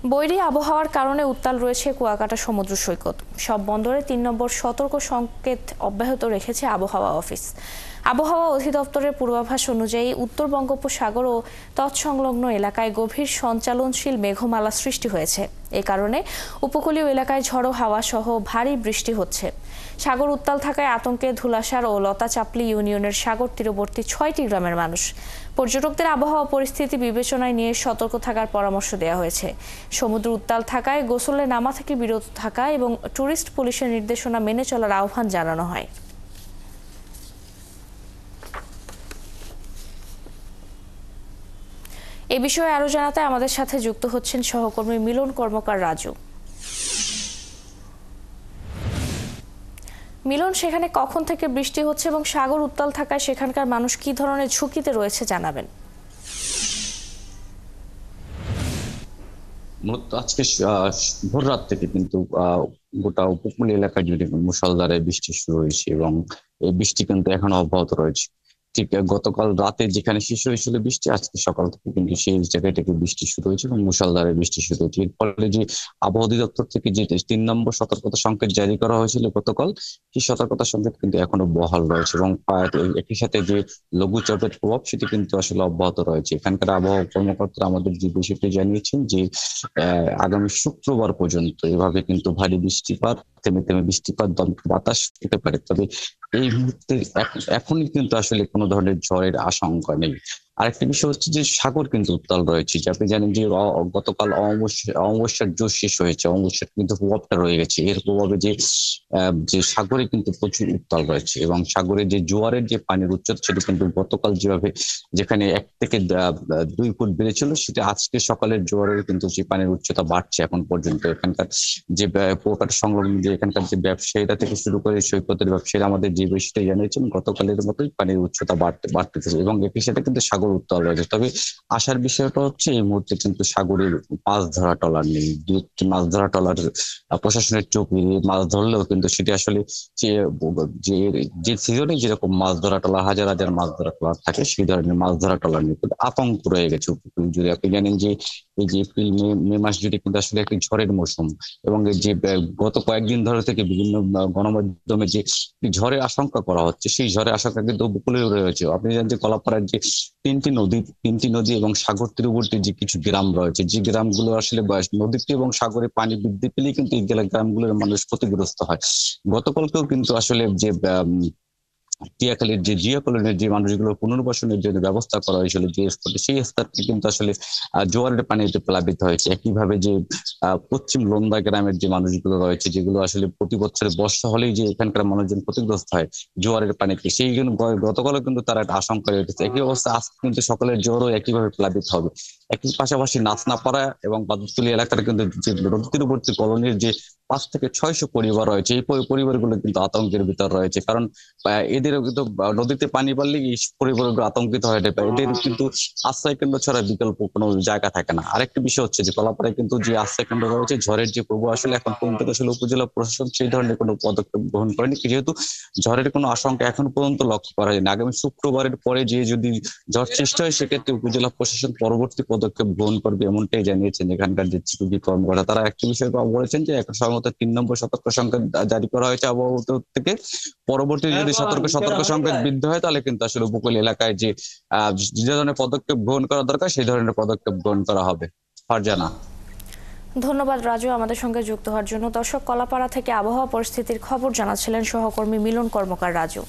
বৈরী আবহাওয়ার কারণে উত্তাল রয়েছে কুয়াকাটা সমুদ্র সৈকত। সব বন্দরে ৩ নম্বর সতর্ক সংকেত অব্যাহত রেখেছে আবহাওয়া অফিস। আবহাওয়া অধিদপ্তরের পূর্বাভাস অনুযায়ী উত্তর বঙ্গোপসাগর ও তৎসংলগ্ন এলাকায় গভীর সঞ্চালনশীল মেঘমালা সৃষ্টি হয়েছে। এ কারণে উপকূলীয় এলাকায় ঝড়ো হাওয়া সহ ভারী বৃষ্টি হচ্ছে। সাগর উত্তাল থাকায় আতঙ্কে ধুলাসার ও লতাচাপলি ইউনিয়নের সাগর তীরবর্তী ৬টি গ্রামের মানুষ। পর্যটকদের আবহাওয়া পরিস্থিতি বিবেচনায় নিয়ে সতর্ক থাকার পরামর্শ দেওয়া হয়েছে। সমুদ্র উত্তাল থাকায় গোসলে নামা থেকে বিরত থাকা এবং ট্যুরিস্ট পুলিশের নির্দেশনা মেনে চলার আহ্বান জানানো হয়। এ বিষয়ে আরো জানাতে আমাদের সাথে যুক্ত হচ্ছেন সহকর্মী মিলন কর্মকার রাজু। মিলন, সেখানে কখন থেকে বৃষ্টি হচ্ছে এবং সাগর উত্তাল থাকায় সেখানকার মানুষ কি ধরনের ঝুঁকিতে রয়েছে জানাবেন। মূলত আজকে ভোর রাত থেকে কিন্তু গোটা উপকূলীয় এলাকায় জুড়ে মুষলধারে বৃষ্টি শুরু হয়েছে এবং এই বৃষ্টি কিন্তু এখনো অব্যাহত রয়েছে। ঠিক গতকাল রাতে যেখানে শেষ হয়েছিল বৃষ্টি, আজকে সকাল থেকে কিন্তু সেই জায়গায় থেকে বৃষ্টি শুরু হয়েছে এবং মুষলধারে বৃষ্টি শুরু হয়েছে। এর ফলে যে আবহাওয়া অধিদপ্তর থেকে যে ৩ নম্বর সতর্কতা সংকেত জারি করা হয়েছিল গতকাল, সেই সতর্কতা সংকেত কিন্তু এখনো বহাল রয়েছে এবং একই সাথে যে লঘুচাপের প্রভাব সেটি কিন্তু আসলে অব্যাহত রয়েছে। এখানকার আবহাওয়া কর্মকর্তারা আমাদের যে বিষয়টি জানিয়েছেন যে আগামী শুক্রবার পর্যন্ত এভাবে কিন্তু ভারী বৃষ্টিপাত, থেমে থেমে বৃষ্টিপাত, দমকা বাতাস হতে পারে। তবে এই মুহূর্তে এখনই কিন্তু আসলে কোনো ধরনের ঝড়ের আশঙ্কা নেই। আরেকটি বিষয় হচ্ছে যে সাগর কিন্তু উত্তাল রয়েছে। যে আপনি জানেন যে গতকাল অমাবস্যার জোর শেষ হয়েছে, অমাবস্যার কিন্তু প্রভাবটা রয়ে গেছে। এর প্রভাবে যে সাগরে কিন্তু প্রচুর উত্তাল রয়েছে এবং সাগরে যে জোয়ারের যে পানির উচ্চতা সেটা কিন্তু গতকাল যেখানে ১ থেকে ২ ফুট বেড়েছিল, সেটা আজকে সকালের জোয়ারের কিন্তু যে পানির উচ্চতা বাড়ছে এখন পর্যন্ত। এখানকার যে কুয়াকাটা সংলগ্ন যে এখানকার যে ব্যবসায়ীরা থেকে শুরু করে সৈকতের ব্যবসায়ীরা আমাদের যে বিষয়টা জানিয়েছেন, গতকালের মতোই পানির উচ্চতা বাড়তেছে এবং একই সাথে কিন্তু সাগর উত্তাল রয়েছে। তবে আসার বিষয়টা হচ্ছে এই মুহূর্তে কিন্তু সাগরের মাছ ধরা ট্রলার নেই। মাছ ধরা ট্রলার প্রশাসনের চোখ এড়িয়ে মাছ ধরলেও কিন্তু সেটি আসলে যে যে সিজনে যেরকম মাছ ধরা ট্রলার, হাজার হাজার মাছ ধরা ট্রলার থাকে, সেই ধরনের মাছ ধরা ট্রলার নেই। কিন্তু আতঙ্ক রয়ে গেছে উপকূল জুড়ে। আপনি জানেন যে এই যে এপ্রিল মে মাস জুড়ে কিন্তু আসলে একটি ঝড়ের মৌসুম এবং যে গত কয়েকদিন ধরে থেকে বিভিন্ন গণমাধ্যমে যে ঝড়ের আশঙ্কা করা হচ্ছে, সেই ঝড়ের আশঙ্কা কিন্তু উপকূলে রয়েছে। আপনি জানেন যে কলাপাড়ার যে ৩টি নদী এবং সাগর তীরবর্তী যে কিছু গ্রাম রয়েছে, যে গ্রামগুলো আসলে নদীতে এবং সাগরে পানি বৃদ্ধি পেলেই কিন্তু এই গ্রামগুলোর মানুষ ক্ষতিগ্রস্ত হয়। গতকালকেও কিন্তু আসলে যে টিয়াখালীর যে জিয়া কলোনির যে মানুষগুলো পুনর্বাসনের জন্য ব্যবস্থা করা হয়েছিল যে স্পটে, সেই স্থানটি কিন্তু আসলে জোয়ারের পানিতে প্লাবিত হয়েছে। একইভাবে যে পশ্চিম লোন্দা গ্রামের যে মানুষগুলো রয়েছে, যেগুলো আসলে প্রতি বছরের বর্ষা হলেই যে এখানকার মানুষজন ক্ষতিগ্রস্ত হয় জোয়ারের পানিতে, সেই জন্য গতকালও কিন্তু তারা একটা আশঙ্কা রয়েছে। একই অবস্থা আজকে কিন্তু সকলের জোরও একইভাবে প্লাবিত হবে। একই পাশাপাশি নাচনাপাড়া এবং বাদুরতলী এলাকার কিন্তু যে নদী তীরবর্তী কলোনির যে ৫ থেকে ৬০০ পরিবার রয়েছে, এই পরিবারগুলো কিন্তু আতঙ্কের ভিতর রয়েছে। কারণ এদেরও কিন্তু নদীতে পানি বাড়লে এই পরিবারগুলো আতঙ্কিত হয়ে যায়। এদের কিন্তু আশ্রয় কেন্দ্র ছাড়া বিকল্প কোনো জায়গা থাকে না। আরেকটি বিষয় হচ্ছে যে কলাপাড়ায় কিন্তু যে আশ্রয় কেন্দ্র রয়েছে, ঝড়ের যে প্রভাব আসলে এখন পর্যন্ত আসলে উপজেলা প্রশাসন সেই ধরনের কোনো পদক্ষেপ গ্রহণ করেনি, যেহেতু ঝড়ের কোনো আশঙ্কা এখন পর্যন্ত লক্ষ্য করা যায়নি। আগামী শুক্রবারের পরে যদি ঝড় সৃষ্টি হয়, সেক্ষেত্রে উপজেলা প্রশাসন পরবর্তী পদক্ষেপ গ্রহণ করবে, এমনটাই জানিয়েছেন এখানকার যে চিকিৎসা কর্মকর্তা। তারা একটি বিষয় বলেছেন যে এখন সম্ভবত ৩ নম্বর সতর্ক সংকেত জারি করা হয়েছে আবহাওয়া থেকে। পরবর্তী যদি সতর্ক সংকেত বৃদ্ধি হয়, তাহলে কিন্তু আসলে উপকূল এলাকায় যে ধরনের পদক্ষেপ গ্রহণ করা দরকার, সেই ধরনের পদক্ষেপ গ্রহণ করা হবে। ফারজানা। ধন্যবাদ রাজু আমাদের সঙ্গে যুক্ত হওয়ার জন্য। দর্শক, কলাপাড়া থেকে আবহাওয়া পরিস্থিতির খবর জানাচ্ছিলেন সহকর্মী মিলন কর্মকার রাজু।